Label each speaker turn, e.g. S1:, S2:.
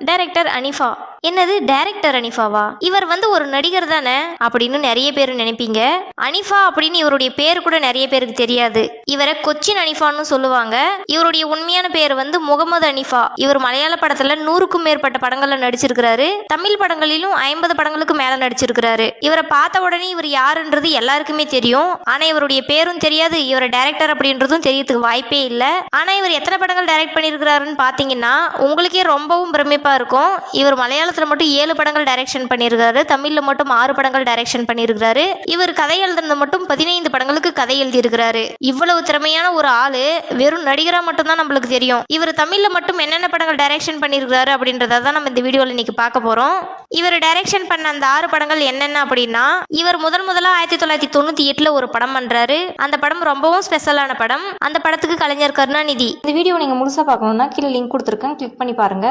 S1: Director Hanifa. என்னது director அனிஃபாவா? இவர் ஒரு நடிகர் தானே அப்படின்னு நிறைய பேர் நினைப்பீங்க. அனிஃபா அப்படின்னு இவருடைய பேர் கூட நிறைய பேருக்கு தெரியாது. இவரை கொச்சின் அனிஃபான்னு சொல்லுவாங்க. இவருடைய உண்மையான பேர் முகமது அனிஃபா. இவர் மலையாள படத்துல 100க்கும் மேற்பட்ட படங்கள்ல நடிச்சிருக்கிறாரு. தமிழ் படங்களிலும் 50 படங்களுக்கு மேல நடிச்சிருக்கிறாரு. இவரை பார்த்த உடனே இவர் யாருன்றது எல்லாருக்குமே தெரியும். ஆனா இவருடைய பேரும் தெரியாது, இவரை டைரக்டர் அப்படின்றதும் தெரியறதுக்கு வாய்ப்பே இல்லை. ஆனா இவர் எத்தனை படங்கள் டைரக்ட் பண்ணியிருக்கிறாருன்னு பாத்தீங்கன்னா உங்களுக்கே ரொம்பவும் பிரமிப்பா இருக்கும். இவர் மலையாளத்துல மட்டும் 7 படங்கள் டைரக்ஷன் பண்ணியிருக்காரு. தமிழ்ல மட்டும் 6 படங்கள் டைரக்ஷன் பண்ணியிருக்காரு. இவர் கதை எழுதுனது மட்டும் 15 படங்களுக்கு கதை எழுதியிருக்கிறாரு. இவ்வளவு திறமையான ஒரு ஆளு வெறும் நடிகரா மட்டும் தான் நம்மளுக்கு தெரியும். இவர் தமிழ்ல மட்டும் என்னென்ன படங்கள் டைரக்ஷன் பண்ணியிருக்காரு அப்படின்றத தான் நம்ம இந்த வீடியோல இன்னைக்கு பார்க்க போறோம். இவர் டைரக்ஷன் பண்ண அந்த 6 படங்கள் என்னென்ன அப்படின்னா, இவர் முதலா 1998ல ஒரு படம் பண்றாரு. அந்த படம் ரொம்பவும் ஸ்பெஷலான படம். அந்த படத்துக்கு கலைஞர் கருணாநிதி. இந்த வீடியோ நீங்க முழுசா பார்க்கணும்னா கீழே லிங்க் கொடுத்துருக்கேன், கிளிக் பண்ணி பாருங்க.